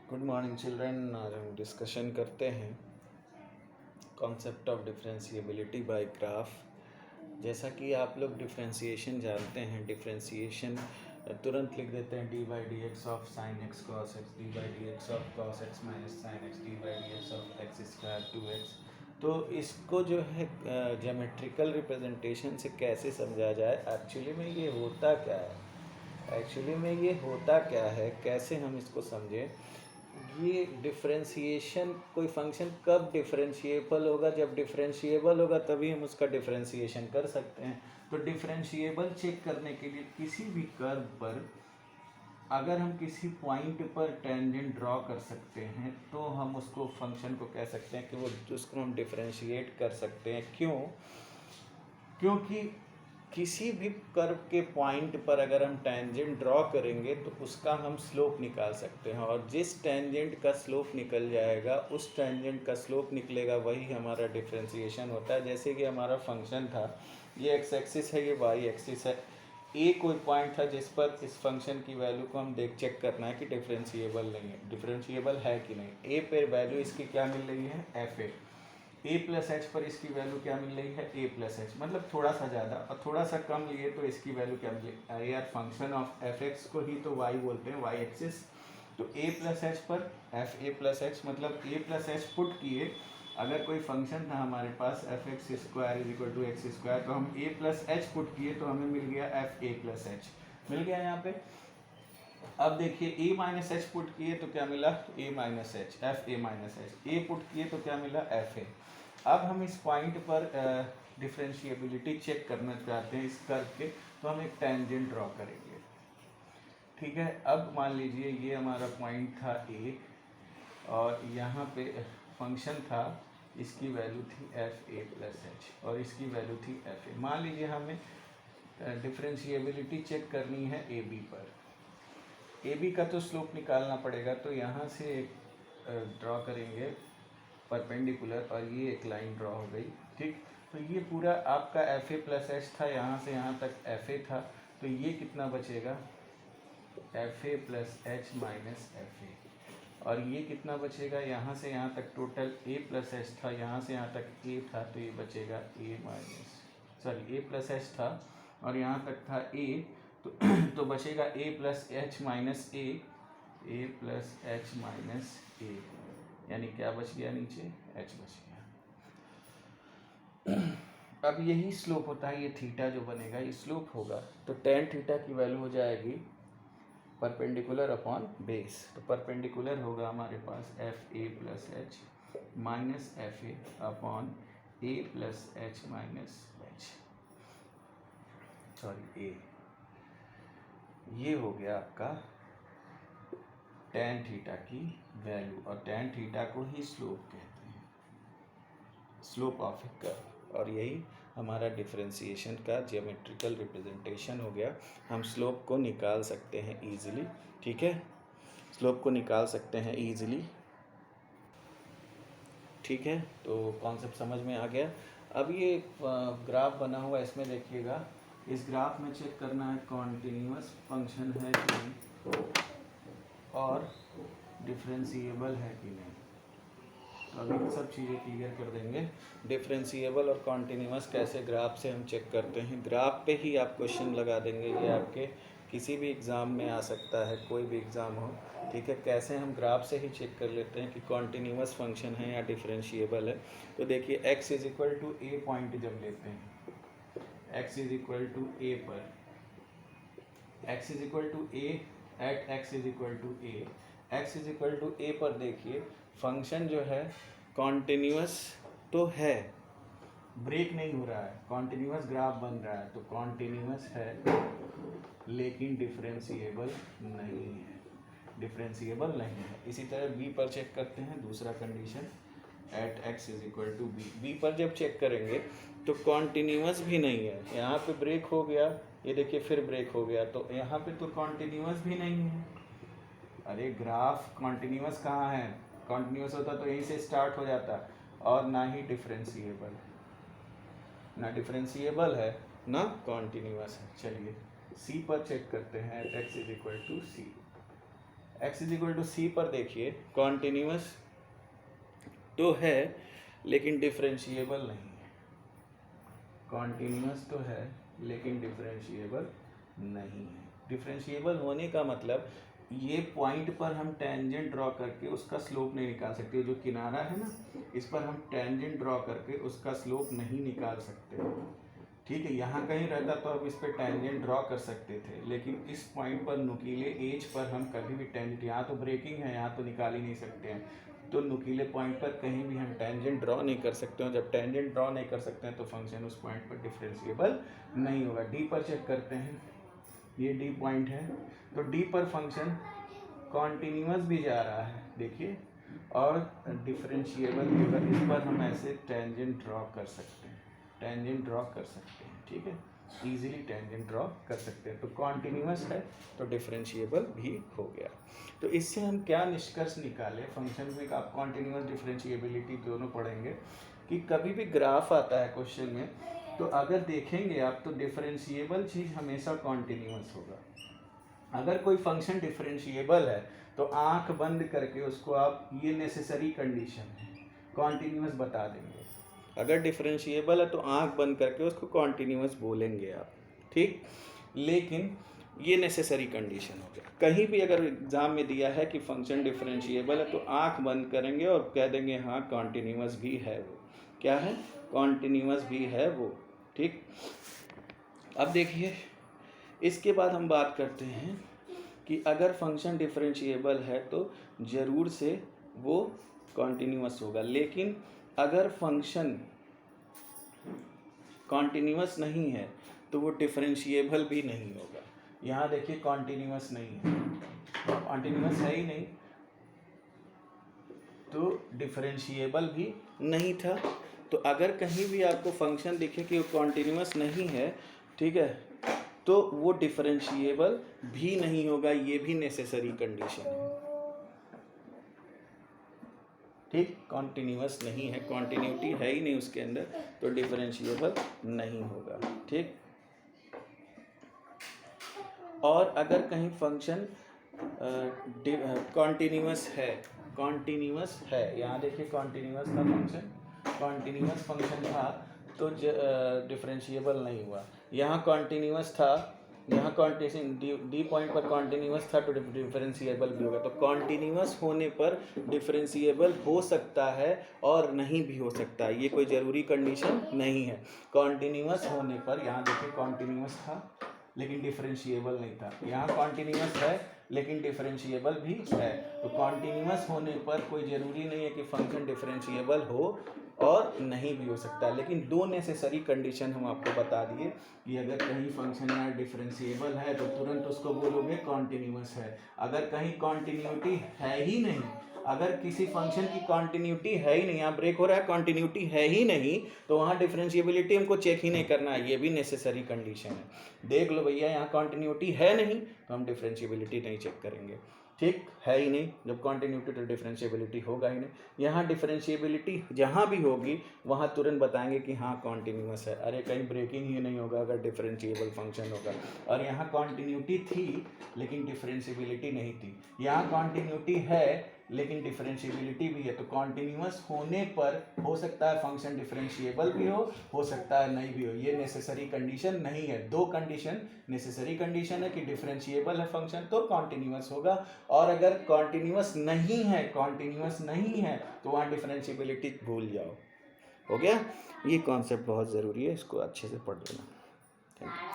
Good morning children. आज हम discussion करते हैं concept of differentiability by graph. जैसा कि आप लोग डिफरेंशिएशन जानते हैं, डिफरेंशिएशन तुरंत लिख देते हैं D by D x of sine x cos x, D by D x of cos x minus sine x, D by D x of x square 2x। तो इसको जो है ज्योमेट्रिकल रिप्रेजेंटेशन से कैसे समझा जाए, एक्चुअली में ये होता क्या है, कैसे हम इसको समझें। ये डिफरेंशिएशन, कोई फंक्शन कब डिफरेंशिएबल होगा, जब डिफरेंशिएबल होगा तभी हम उसका डिफरेंशिएशन कर सकते हैं। तो डिफरेंशिएबल चेक करने के लिए किसी भी कर्व पर अगर हम किसी पॉइंट पर टेंजेंट ड्रॉ कर सकते हैं तो हम उसको फंक्शन को कह सकते हैं कि वो उसको हम डिफरेंशिएट कर सकते हैं। क्योंकि किसी भी कर्व के पॉइंट पर अगर हम टेंजेंट ड्रॉ करेंगे तो उसका हम स्लोप निकाल सकते हैं, और जिस टेंजेंट का स्लोप निकल जाएगा, उस टेंजेंट का स्लोप निकलेगा, वही हमारा डिफरेंशिएशन होता है। जैसे कि हमारा फंक्शन था, ये एक्स एक्सिस है, ये वाई एक्सिस है। ए कोई पॉइंट था जिस पर इस फंक्शन की वैल्यू को हम चेक करना है कि डिफरेंशिएबल है कि नहीं। ए पर वैल्यू इसकी क्या मिल रही है, एफ ए प्लस एच पर इसकी वैल्यू क्या मिल रही है, ए प्लस एच, मतलब थोड़ा सा ज़्यादा, और थोड़ा सा कम लिए तो इसकी वैल्यू क्या मिलेगी यार, फंक्शन ऑफ एफ एक्स को ही तो वाई बोलते हैं, वाई एक्सिस। तो ए प्लस एच पर एफ ए प्लस एच, मतलब ए प्लस एच पुट किए। अगर कोई फंक्शन था हमारे पास F x square is equal to x square, तो हम ए प्लस एच पुट किए तो हमें मिल गया एफ ए प्लस एच, मिल गया यहाँ पे। अब देखिए ए माइनस एच पुट किए तो क्या मिला, a minus h, f a minus h, a put किए तो क्या मिला, एफ ए। अब हम इस पॉइंट पर डिफरेंशिएबिलिटी चेक करना चाहते हैं इस कर्व के, तो हम एक टेंजेंट ड्रॉ करेंगे। ठीक है, अब मान लीजिए ये हमारा पॉइंट था ए, और यहाँ पे फंक्शन था, इसकी वैल्यू थी एफ ए प्लस एच, और इसकी वैल्यू थी एफ ए। मान लीजिए हमें डिफरेंशिएबिलिटी चेक करनी है ए बी पर। ए बी का तो स्लोप निकालना पड़ेगा, तो यहाँ से एक ड्रॉ करेंगे परपेंडिकुलर, और ये एक लाइन ड्रॉ हो गई। ठीक, तो ये पूरा आपका एफ ए प्लस एच था, यहाँ से यहाँ तक एफ ए था, तो ये कितना बचेगा, F a plus h minus f ए। और ये कितना बचेगा, यहाँ से यहाँ तक टोटल ए प्लस एच था, यहाँ से यहाँ तक ए था, तो ये बचेगा ए माइनस, सॉरी ए प्लस एच था और यहाँ तक था ए, तो बचेगा ए प्लस एच माइनस ए प्लस एच माइनस ए, यानी क्या बच गया, नीचे एच बच गया। अब यही स्लोप होता है, ये थीटा जो बनेगा ये स्लोप होगा, तो टेन थीटा की वैल्यू हो जाएगी परपेंडिकुलर अपॉन बेस। तो परपेंडिकुलर होगा हमारे पास f a plus h minus f a upon a plus h minus h, sorry a. ये हो गया आपका टेन थीटा की वैल्यू, और टेन थीटा को ही स्लोप कहते हैं, स्लोप ऑफ ए कर्व। और यही हमारा डिफरेंशिएशन का ज्योमेट्रिकल रिप्रेजेंटेशन हो गया। हम स्लोप को निकाल सकते हैं इजीली। ठीक है, स्लोप को निकाल सकते हैं इजीली। ठीक है, तो कॉन्सेप्ट समझ में आ गया। अब ये ग्राफ बना हुआ है, इसमें देखिएगा, इस ग्राफ में चेक करना है कॉन्टिन्यूअस फंक्शन है कि नहीं और डिफरेंशिएबल है कि नहीं। तो अभी सब चीज़ें क्लियर कर देंगे। डिफरेंशिएबल और कॉन्टिन्यूअस कैसे ग्राफ से हम चेक करते हैं, ग्राफ पे ही आप क्वेश्चन लगा देंगे, ये आपके किसी भी एग्ज़ाम में आ सकता है, कोई भी एग्ज़ाम हो। ठीक है, कैसे हम ग्राफ से ही चेक कर लेते हैं कि कॉन्टिन्यूअस फंक्शन है या डिफरेंशिएबल है। तो देखिए x is equal to a point जब लेते हैं, x is equal to a पर, x is equal to a at x is equal to a, x is equal to a पर देखिए फंक्शन जो है कॉन्टिन्यूअस तो है, ब्रेक नहीं हो रहा है, कॉन्टिन्यूअस ग्राफ बन रहा है, तो कॉन्टिन्यूअस है लेकिन डिफरेंशिएबल नहीं है, डिफरेंशिएबल नहीं है। इसी तरह बी पर चेक करते हैं, दूसरा condition at x is equal to b. B पर जब चेक करेंगे तो कॉन्टिन्यूअस भी नहीं है, यहाँ पे ब्रेक हो गया, ये देखिए फिर ब्रेक हो गया, तो यहाँ पे तो कॉन्टिन्यूअस भी नहीं है। अरे ग्राफ कॉन्टिन्यूअस कहाँ है, कॉन्टिन्यूअस होता तो यहीं से स्टार्ट हो जाता, और ना ही डिफरेंशिएबल, ना डिफरेंशिएबल है ना कॉन्टिन्यूअस है। चलिए सी पर चेक करते हैं, at x is equal to c. x is equal to c पर देखिए कॉन्टिन्यूस तो है लेकिन डिफरेंशिएबल नहीं है, कॉन्टिन्यूस तो है लेकिन डिफरेंशिएबल नहीं है। डिफरेंशिएबल होने का मतलब ये पॉइंट पर हम टेंजेंट ड्रॉ करके उसका स्लोप नहीं निकाल सकते, जो किनारा है ना इस पर हम टेंजेंट ड्रॉ करके उसका स्लोप नहीं निकाल सकते, ठीक है। यहाँ कहीं रहता तो अब इस पर टेंजेंट ड्रॉ कर सकते थे, लेकिन इस पॉइंट पर नुकीले एज पर हम कभी भी टेंजेंट, यहाँ तो ब्रेकिंग है, यहाँ तो निकाल ही नहीं सकते हैं, तो नुकीले पॉइंट पर कहीं भी हम टेंजेंट ड्रॉ नहीं कर सकते हैं। जब टेंजेंट ड्रॉ नहीं कर सकते हैं तो फंक्शन उस पॉइंट पर डिफरेंशिएबल नहीं होगा। डी पर चेक करते हैं, ये डी पॉइंट है तो डी पर फंक्शन कॉन्टिन्यूस भी जा रहा है देखिए और डिफरेंशिएबल भी होगा। इस पर हम ऐसे टेंजेंट ड्रॉ कर सकते हैं, टेंजेंट ड्रॉ कर सकते हैं, ठीक है, इजीली टेंजेंट ड्रॉ कर सकते हैं। तो कॉन्टिन्यूस है तो डिफरेंशिएबल भी हो गया। तो इससे हम क्या निष्कर्ष निकाले, फंक्शन में आप कॉन्टिन्यूस डिफरेंशिएबिलिटी दोनों पढ़ेंगे कि कभी भी ग्राफ आता है क्वेश्चन में तो अगर देखेंगे आप तो डिफरेंशिएबल चीज़ हमेशा कॉन्टिन्यूस होगा। अगर कोई फंक्शन डिफरेंशिएबल है तो आंख बंद करके उसको आप, ये नेसेसरी कंडीशन है, कॉन्टिन्यूस बता देंगे। अगर डिफरेंशिएबल है तो आंख बंद करके उसको कॉन्टिन्यूस बोलेंगे आप, ठीक। लेकिन ये नेसेसरी कंडीशन हो गया। कहीं भी अगर एग्जाम में दिया है कि फंक्शन डिफरेंशिएबल है तो आंख बंद करेंगे और कह देंगे हाँ कॉन्टिन्यूस भी है वो, क्या है, कॉन्टिन्यूस भी है वो, ठीक। अब देखिए इसके बाद हम बात करते हैं कि अगर फंक्शन डिफरेंशिएबल है तो ज़रूर से वो कॉन्टिन्यूस होगा, लेकिन अगर फंक्शन कॉन्टिन्यूस नहीं है तो वो डिफरेंशिएबल भी नहीं होगा। यहाँ देखिए कॉन्टिन्यूस नहीं है, कॉन्टिन्यूस है ही नहीं तो डिफरेंशिएबल भी नहीं था। तो अगर कहीं भी आपको फंक्शन दिखे कि वो कॉन्टिन्यूस नहीं है, ठीक है, तो वो डिफरेंशिएबल भी नहीं होगा, ये भी नेसेसरी कंडीशन है, ठीक। कॉन्टिन्यूस नहीं है, कॉन्टिन्यूटी है ही नहीं उसके अंदर तो डिफरेंशिएबल नहीं होगा, ठीक। और अगर कहीं फंक्शन कॉन्टिन्यूस है, यहाँ देखिए कॉन्टिन्यूस का फंक्शन, कॉन्टिन्यूस फंक्शन था तो डिफरेंशिएबल नहीं हुआ। यहाँ कॉन्टिन्यूस था, यहाँ डी पॉइंट पर कॉन्टिन्यूस था तो डिफरेंशिएबल भी होगा। तो कॉन्टिन्यूस होने पर डिफरेंशिएबल हो सकता है और नहीं भी हो सकता है, ये कोई ज़रूरी कंडीशन नहीं है। कॉन्टिन्यूस होने पर, यहाँ देखिए कॉन्टिन्यूस था लेकिन डिफरेंशिएबल नहीं था, यहाँ कॉन्टिन्यूस है लेकिन डिफरेंशिएबल भी है। तो कॉन्टिन्यूस होने पर कोई ज़रूरी नहीं है कि फंक्शन डिफरेंशिएबल हो और नहीं भी हो सकता है, लेकिन दो नेसेसरी कंडीशन हम आपको बता दिए कि अगर कहीं फंक्शन यहाँ डिफरेंशिएबल है तो तुरंत उसको बोलोगे कॉन्टिन्यूस है। अगर कहीं कॉन्टिन्यूटी है ही नहीं, अगर किसी फंक्शन की कॉन्टिन्यूटी है ही नहीं, यहाँ ब्रेक हो रहा है, कॉन्टिन्यूटी है ही नहीं, तो वहाँ डिफरेंशिएबिलिटी हमको चेक ही नहीं करना है, ये भी नेसेसरी कंडीशन है। देख लो भैया यहाँ कॉन्टिन्यूटी है नहीं तो हम डिफरेंशिएबिलिटी नहीं चेक करेंगे, ठीक है ही नहीं। जब कॉन्टिन्यूटी तो डिफरेंशिएबिलिटी होगा ही नहीं। यहाँ डिफरेंशिएबिलिटी जहाँ भी होगी वहाँ तुरंत बताएंगे कि हाँ कॉन्टिन्यूस है, अरे कहीं ब्रेकिंग ही नहीं होगा अगर डिफरेंशिएबल फंक्शन होगा। और यहाँ कॉन्टिन्यूटी थी लेकिन डिफरेंशिएबिलिटी नहीं थी, यहाँ कॉन्टिन्यूटी है लेकिन डिफरेंशिएबिलिटी भी है। तो कॉन्टिन्यूस होने पर हो सकता है फंक्शन डिफरेंशिएबल भी हो सकता है नहीं भी हो, ये नेसेसरी कंडीशन नहीं है। दो कंडीशन नेसेसरी कंडीशन है कि डिफरेंशिएबल है फंक्शन तो कॉन्टिन्यूस होगा, और अगर कॉन्टिन्यूस नहीं है तो वहाँ डिफरेंशिएबिलिटी भूल जाओ। हो गया, ये कॉन्सेप्ट बहुत ज़रूरी है, इसको अच्छे से पढ़ लेना। Thank you.